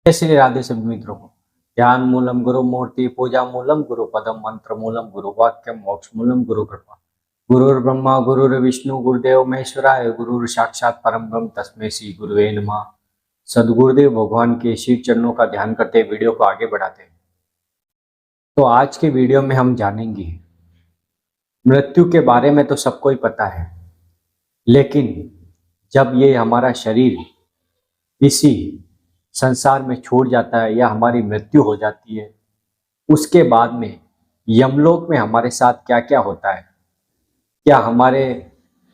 जय श्री राधे सभी मित्रों को। ज्ञान मूलम गुरु मूर्ति पूजा मूलम गुरु पदम मंत्र मूलम गुरु वाक्यम मोक्ष मूलम गुरु कृपा। गुरुर् ब्रह्मा गुरुर् विष्णु गुरुदेव महेश्वराय गुरुर् साक्षात परम ब्रह्म तस्मै श्री गुरुवे नमः। सदगुरुदेव भगवान के श्री चरणों का ध्यान करते वीडियो को आगे बढ़ाते हैं। तो आज के वीडियो में हम जानेंगे मृत्यु के बारे में। तो सबको ही पता है, लेकिन जब ये हमारा शरीर इसी संसार में छोड़ जाता है या हमारी मृत्यु हो जाती है, उसके बाद में यमलोक में हमारे साथ क्या क्या होता है। क्या हमारे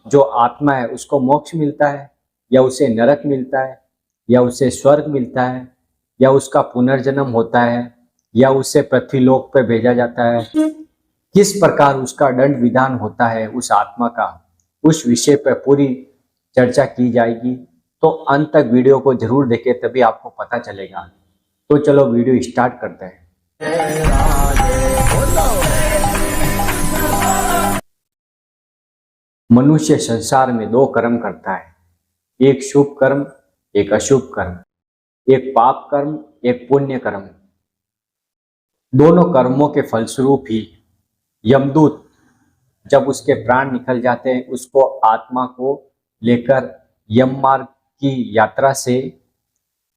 जो आत्मा है उसको मोक्ष मिलता है, या उसे नरक मिलता है, या उसे स्वर्ग मिलता है, या उसका पुनर्जन्म होता है, या उसे पृथ्वीलोक पर भेजा जाता है। किस प्रकार उसका दंड विधान होता है उस आत्मा का, उस विषय पर पूरी चर्चा की जाएगी। तो अंत तक वीडियो को जरूर देखें, तभी आपको पता चलेगा। तो चलो वीडियो स्टार्ट करते हैं। मनुष्य संसार में दो कर्म करता है, एक शुभ कर्म एक अशुभ कर्म, एक पाप कर्म एक पुण्य कर्म। दोनों कर्मों के फलस्वरूप ही यमदूत जब उसके प्राण निकल जाते हैं, उसको आत्मा को लेकर यम मार्ग की यात्रा से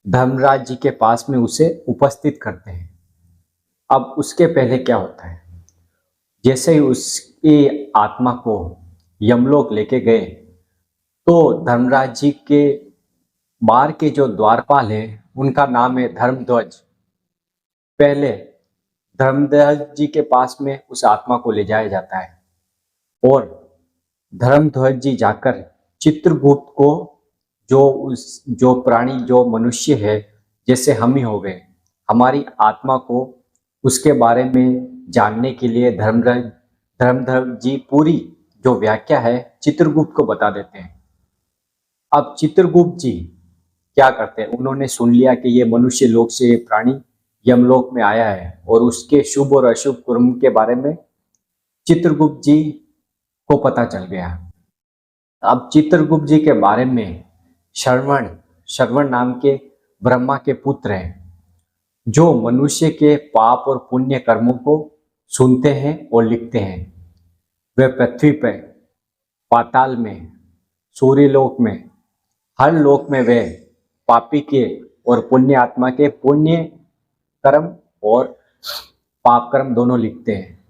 धर्मराज जी के पास में उसे उपस्थित करते हैं। अब उसके पहले क्या होता है, जैसे ही उसकी आत्मा को यमलोक लेके गए तो धर्मराज जी के बाहर के जो द्वारपाल है उनका नाम है धर्मध्वज। पहले धर्मध्वज जी के पास में उस आत्मा को ले जाया जाता है और धर्मध्वज जी जाकर चित्रगुप्त को, जो प्राणी जो मनुष्य है जैसे हम ही हो गए, हमारी आत्मा को उसके बारे में जानने के लिए धर्मध्वज जी पूरी जो व्याख्या है चित्रगुप्त को बता देते हैं। अब चित्रगुप्त जी क्या करते हैं, उन्होंने सुन लिया कि ये मनुष्य लोक से ये प्राणी यमलोक में आया है और उसके शुभ और अशुभ कर्म के बारे में चित्रगुप्त जी को पता चल गया। अब चित्रगुप्त जी के बारे में श्रवण नाम के ब्रह्मा के पुत्र हैं, जो मनुष्य के पाप और पुण्य कर्मों को सुनते हैं और लिखते हैं। वे पृथ्वी पर, पाताल में, सूर्यलोक में, हर लोक में वे पापी के और पुण्य आत्मा के पुण्य कर्म और पाप कर्म दोनों लिखते हैं।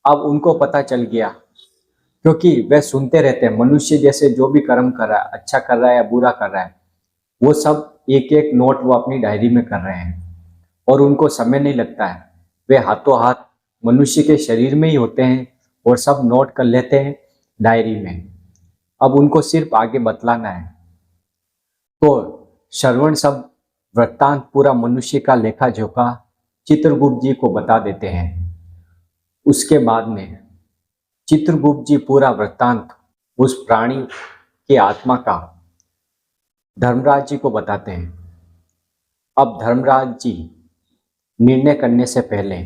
अब उनको पता चल गया, क्योंकि वे सुनते रहते हैं मनुष्य जैसे जो भी कर्म कर रहा है, अच्छा कर रहा है या बुरा कर रहा है, वो सब एक एक नोट वो अपनी डायरी में कर रहे हैं और उनको समय नहीं लगता है। वे हाथों हाथ मनुष्य के शरीर में ही होते हैं और सब नोट कर लेते हैं डायरी में। अब उनको सिर्फ आगे बतलाना है। तो श्रवण सब वृत्तांत पूरा मनुष्य का लेखा जोखा चित्रगुप्त जी को बता देते हैं। उसके बाद में चित्रगुप्त जी पूरा वृत्तांत उस प्राणी की आत्मा का धर्मराज जी को बताते हैं। अब धर्मराज जी निर्णय करने से पहले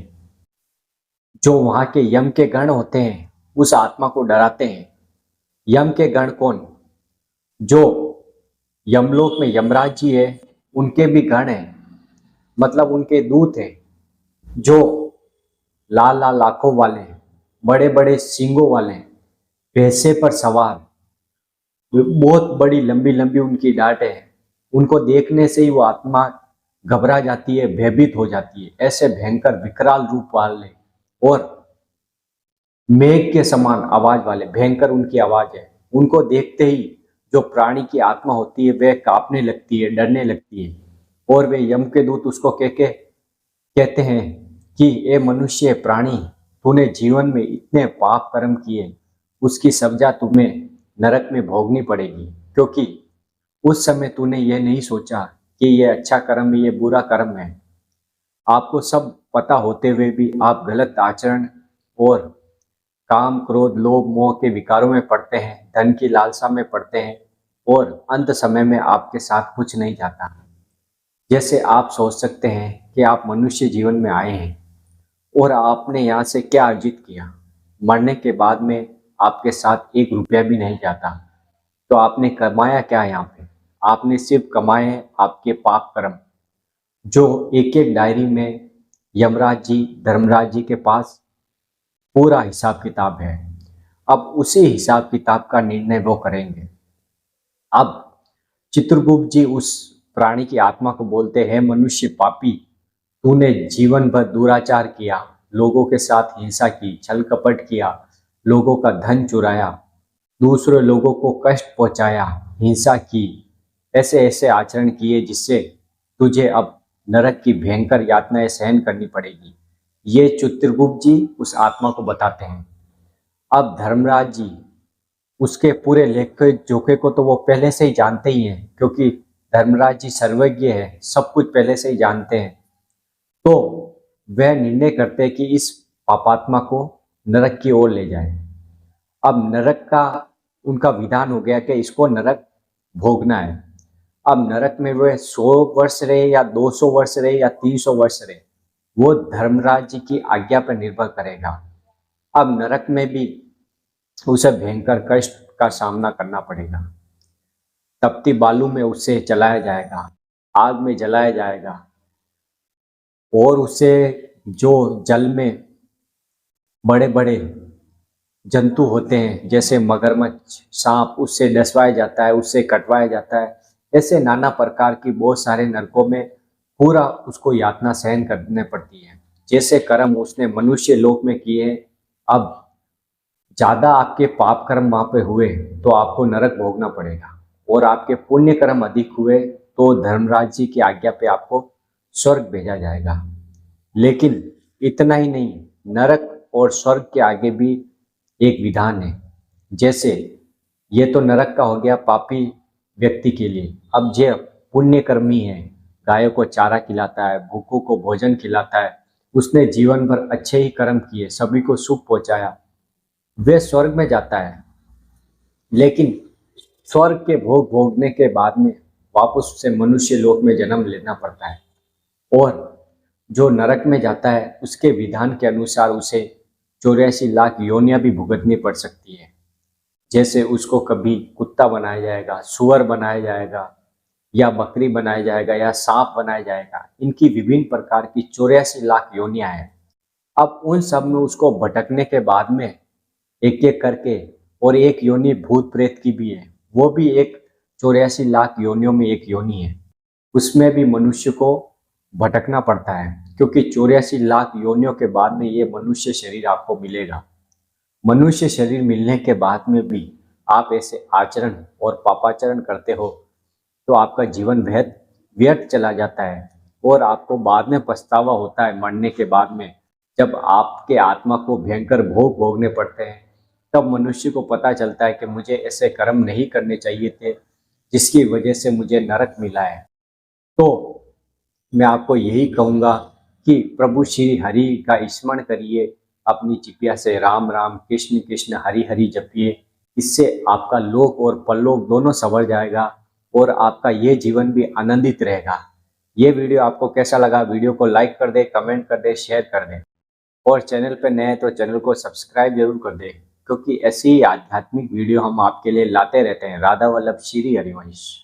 जो वहां के यम के गण होते हैं उस आत्मा को डराते हैं। यम के गण कौन? जो यमलोक में यमराज जी है उनके भी गण हैं, मतलब उनके दूत हैं, जो लाल लाल आंखों वाले हैं, बड़े बड़े सींगों वाले हैं, भैंसे पर सवार, बहुत बड़ी लंबी लंबी उनकी डांट है। उनको देखने से ही वो आत्मा घबरा जाती है, भयभीत हो जाती है। ऐसे भयंकर विकराल रूप वाले और मेघ के समान आवाज वाले भयंकर उनकी आवाज है। उनको देखते ही जो प्राणी की आत्मा होती है वह कांपने लगती है, डरने लगती है। और वे यम के दूत उसको कहते हैं कि ए मनुष्य प्राणी, तूने जीवन में इतने पाप कर्म किए, उसकी सजा तुम्हें नरक में भोगनी पड़ेगी, क्योंकि उस समय तूने यह नहीं सोचा कि यह अच्छा कर्म है, ये बुरा कर्म है। आपको सब पता होते हुए भी आप गलत आचरण और काम, क्रोध, लोभ, मोह के विकारों में पड़ते हैं, धन की लालसा में पड़ते हैं और अंत समय में आपके साथ कुछ नहीं जाता। जैसे आप सोच सकते हैं कि आप मनुष्य जीवन में आए हैं और आपने यहाँ से क्या अर्जित किया। मरने के बाद में आपके साथ 1 रुपया भी नहीं जाता, तो आपने कमाया क्या यहाँ पे? आपने सिर्फ कमाए आपके पाप कर्म। जो एक एक डायरी में यमराज जी धर्मराज जी के पास पूरा हिसाब किताब है। अब उसी हिसाब किताब का निर्णय वो करेंगे। अब चित्रगुप्त जी उस प्राणी की आत्मा को बोलते हैं, मनुष्य पापी, तूने जीवन भर दुराचार किया, लोगों के साथ हिंसा की, छल कपट किया, लोगों का धन चुराया, दूसरे लोगों को कष्ट पहुंचाया, हिंसा की, ऐसे ऐसे आचरण किए जिससे तुझे अब नरक की भयंकर यातनाएं सहन करनी पड़ेगी। ये चित्रगुप्त जी उस आत्मा को बताते हैं। अब धर्मराज जी उसके पूरे लेखे जोखे को तो वो पहले से ही जानते ही हैं, क्योंकि धर्मराज जी सर्वज्ञ है, सब कुछ पहले से ही जानते हैं। तो वह निर्णय करते हैं कि इस पापात्मा को नरक की ओर ले जाए। अब नरक का उनका विधान हो गया कि इसको नरक भोगना है। अब नरक में वह 100 वर्ष रहे या 200 वर्ष रहे या 300 वर्ष रहे, वो धर्मराज जी की आज्ञा पर निर्भर करेगा। अब नरक में भी उसे भयंकर कष्ट का सामना करना पड़ेगा। तपती बालू में उसे जलाया जाएगा, आग में जलाया जाएगा, और उसे जो जल में बड़े बड़े जंतु होते हैं जैसे मगरमच्छ, सांप, उससे डसवाया जाता है, उससे कटवाया जाता है। ऐसे नाना प्रकार की बहुत सारे नरकों में पूरा उसको यातना सहन करने पड़ती है। जैसे कर्म उसने मनुष्य लोक में किए, अब ज्यादा आपके पाप कर्म वहां पे हुए तो आपको नरक भोगना पड़ेगा, और आपके पुण्य कर्म अधिक हुए तो धर्मराज जी की आज्ञा पे आपको स्वर्ग भेजा जाएगा। लेकिन इतना ही नहीं, नरक और स्वर्ग के आगे भी एक विधान है। जैसे ये तो नरक का हो गया पापी व्यक्ति के लिए। अब जो पुण्यकर्मी है, गायों को चारा खिलाता है, भूखों को भोजन खिलाता है, उसने जीवन भर अच्छे ही कर्म किए, सभी को सुख पहुंचाया, वह स्वर्ग में जाता है। लेकिन स्वर्ग के भोग भोगने के बाद में वापस उसे मनुष्य लोक में जन्म लेना पड़ता है। और जो नरक में जाता है उसके विधान के अनुसार उसे 84 लाख योनियां भी भुगतनी पड़ सकती है। जैसे उसको कभी कुत्ता बनाया जाएगा, सुअर बनाया जाएगा, या बकरी बनाया जाएगा, या सांप बनाया जाएगा। इनकी विभिन्न प्रकार की 84 लाख योनियां हैं। अब उन सब में उसको भटकने के बाद में एक एक करके, और एक योनि भूत प्रेत की भी है, वो भी एक 84 लाख योनियों में एक योनि है, उसमें भी मनुष्य को भटकना पड़ता है, क्योंकि 84 लाख योनियों के बाद में ये मनुष्य शरीर आपको मिलेगा। मनुष्य शरीर मिलने के बाद में भी आप ऐसे आचरण और पापाचरण करते हो तो आपका जीवन व्यर्थ चला जाता है, और आपको बाद में पछतावा होता है मरने के बाद में। जब आपके आत्मा को भयंकर भोग भोगने पड़ते हैं, तब मनुष्य को पता चलता है कि मुझे ऐसे कर्म नहीं करने चाहिए थे जिसकी वजह से मुझे नरक मिला है। तो मैं आपको यही कहूँगा कि प्रभु श्री हरि का स्मरण करिए, अपनी चिपिया से राम राम कृष्ण कृष्ण हरि हरि जपिए। इससे आपका लोक और परलोक दोनों संवर जाएगा, और आपका ये जीवन भी आनंदित रहेगा। ये वीडियो आपको कैसा लगा? वीडियो को लाइक कर दे, कमेंट कर दे, शेयर कर दे, और चैनल पर नए हैं तो चैनल को सब्सक्राइब जरूर कर दे, क्योंकि ऐसी ही आध्यात्मिक वीडियो हम आपके लिए लाते रहते हैं। राधा वल्लभ श्री हरिवंश।